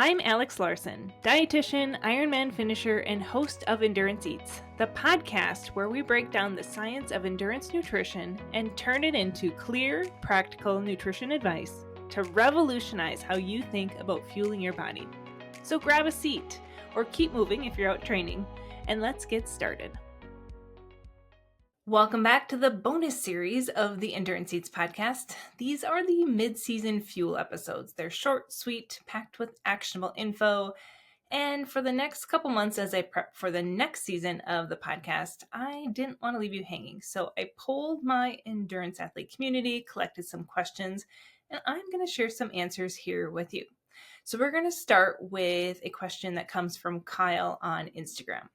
I'm Alex Larson, dietitian, Ironman finisher, and host of Endurance Eats, the podcast where we break down the science of endurance nutrition and turn it into clear, practical nutrition advice to revolutionize how you think about fueling your body. So grab a seat, or keep moving if you're out training, and let's get started. Welcome back to the bonus series of the Endurance Eats podcast. These are the mid-season fuel episodes. They're short, sweet, packed with actionable info. And for the next couple months as I prep for the next season of the podcast, I didn't want to leave you hanging. So I polled my endurance athlete community, collected some questions, and I'm going to share some answers here with you. So we're going to start with a question that comes from Kyle on Instagram.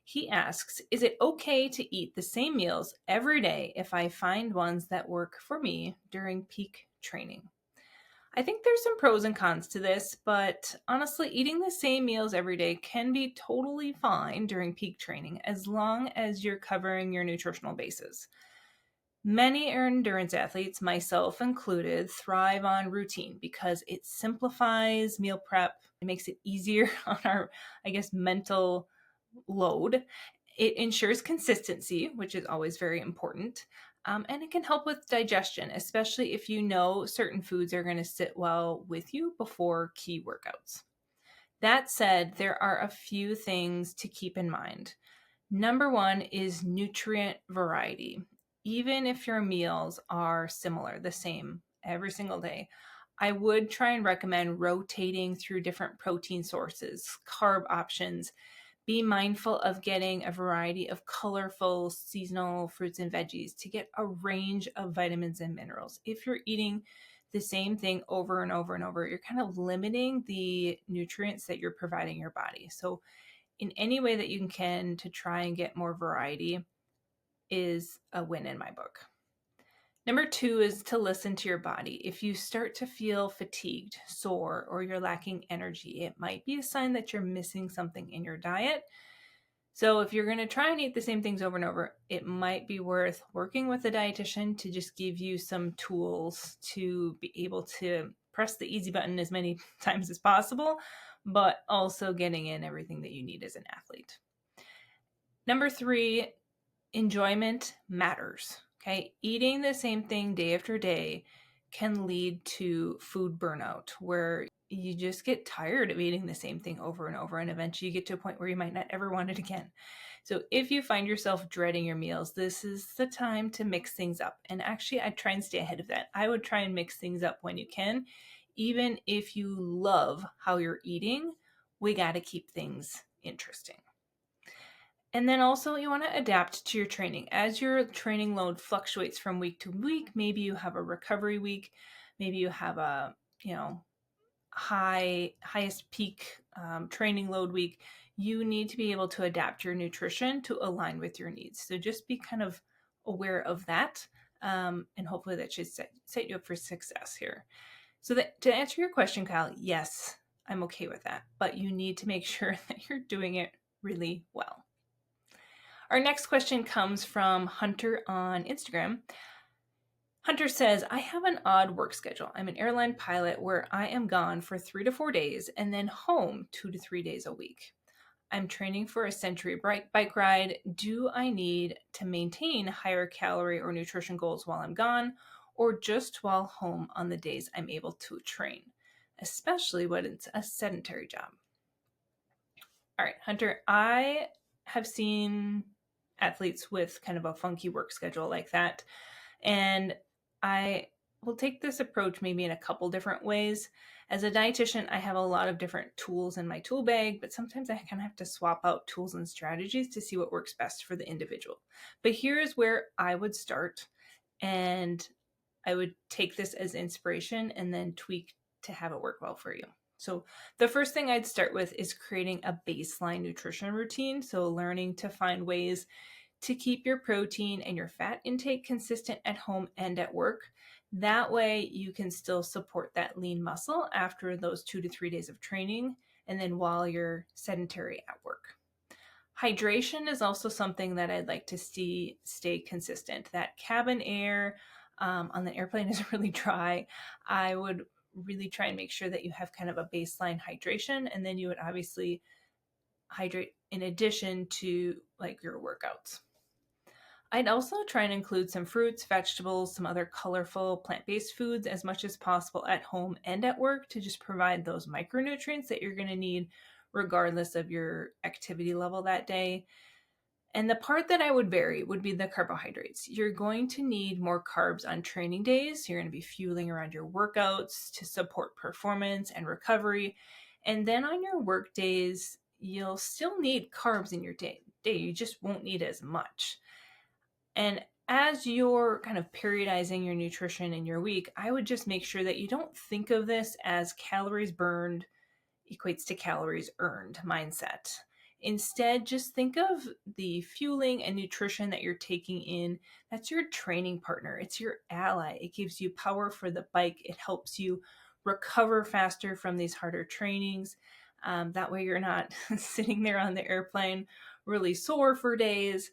He asks, is it okay to eat the same meals every day if I find ones that work for me during peak training? I think there's some pros and cons to this, but honestly, eating the same meals every day can be totally fine during peak training as long as you're covering your nutritional bases. Many endurance athletes, myself included, thrive on routine because it simplifies meal prep. It makes it easier on our, mental load. It ensures consistency, which is always very important. And it can help with digestion, especially if you know certain foods are going to sit well with you before key workouts. That said, there are a few things to keep in mind. Number one is nutrient variety. Even if your meals are similar, the same every single day, I would try and recommend rotating through different protein sources, carb options. Be mindful of getting a variety of colorful seasonal fruits and veggies to get a range of vitamins and minerals. If you're eating the same thing over and over and over, you're kind of limiting the nutrients that you're providing your body. So in any way that you can to try and get more variety is a win in my book. Number two is to listen to your body. If you start to feel fatigued, sore, or you're lacking energy, it might be a sign that you're missing something in your diet. So if you're going to try and eat the same things over and over, it might be worth working with a dietitian to just give you some tools to be able to press the easy button as many times as possible, but also getting in everything that you need as an athlete. Number three, enjoyment matters. Okay, eating the same thing day after day can lead to food burnout, where you just get tired of eating the same thing over and over, and eventually you get to a point where you might not ever want it again. So if you find yourself dreading your meals, this is the time to mix things up. And actually, I try and stay ahead of that. I would try and mix things up when you can. Even if you love how you're eating, we got to keep things interesting. And then also you want to adapt to your training. As your training load fluctuates from week to week, maybe you have a recovery week, maybe you have a, highest peak training load week, you need to be able to adapt your nutrition to align with your needs. So just be kind of aware of that. And hopefully that should set you up for success here. So to answer your question, Kyle, yes, I'm okay with that, but you need to make sure that you're doing it really well. Our next question comes from Hunter on Instagram. Hunter says, I have an odd work schedule. I'm an airline pilot where I am gone for 3 to 4 days and then home 2 to 3 days a week. I'm training for a Century bike ride. Do I need to maintain higher calorie or nutrition goals while I'm gone, or just while home on the days I'm able to train, especially when it's a sedentary job? All right, Hunter, I have seen athletes with kind of a funky work schedule like that. And I will take this approach maybe in a couple different ways. As a dietitian, I have a lot of different tools in my tool bag, but sometimes I kind of have to swap out tools and strategies to see what works best for the individual. But here's where I would start, and I would take this as inspiration and then tweak to have it work well for you. So the first thing I'd start with is creating a baseline nutrition routine. So learning to find ways to keep your protein and your fat intake consistent at home and at work. That way you can still support that lean muscle after those 2 to 3 days of training, and then while you're sedentary at work. Hydration is also something that I'd like to see stay consistent. That cabin air on the airplane is really dry. I would really try and make sure that you have kind of a baseline hydration, and then you would obviously hydrate in addition to like your workouts. I'd also try and include some fruits, vegetables, some other colorful plant-based foods as much as possible at home and at work to just provide those micronutrients that you're going to need regardless of your activity level that day. And the part that I would vary would be the carbohydrates. You're going to need more carbs on training days. You're going to be fueling around your workouts to support performance and recovery. And then on your work days, you'll still need carbs in your day. You just won't need as much. And as you're kind of periodizing your nutrition in your week, I would just make sure that you don't think of this as calories burned equates to calories earned mindset. Instead, just think of the fueling and nutrition that you're taking in. That's your training partner. It's your ally. It gives you power for the bike. It helps you recover faster from these harder trainings. That way you're not sitting there on the airplane really sore for days.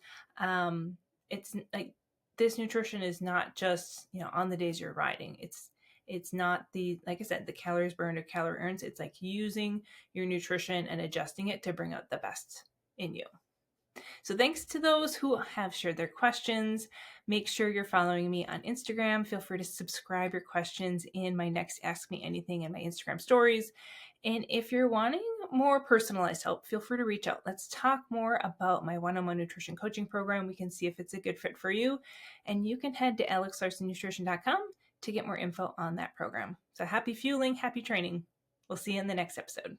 It's like this nutrition is not just, on the days you're riding. It's not like I said, the calories burned or calorie earned. It's like using your nutrition and adjusting it to bring out the best in you. So thanks to those who have shared their questions. Make sure you're following me on Instagram. Feel free to subscribe your questions in my next Ask Me Anything in my Instagram stories. And if you're wanting more personalized help, feel free to reach out. Let's talk more about my one-on-one nutrition coaching program. We can see if it's a good fit for you. And you can head to alexlarsonnutrition.com to get more info on that program. So happy fueling, happy training. We'll see you in the next episode.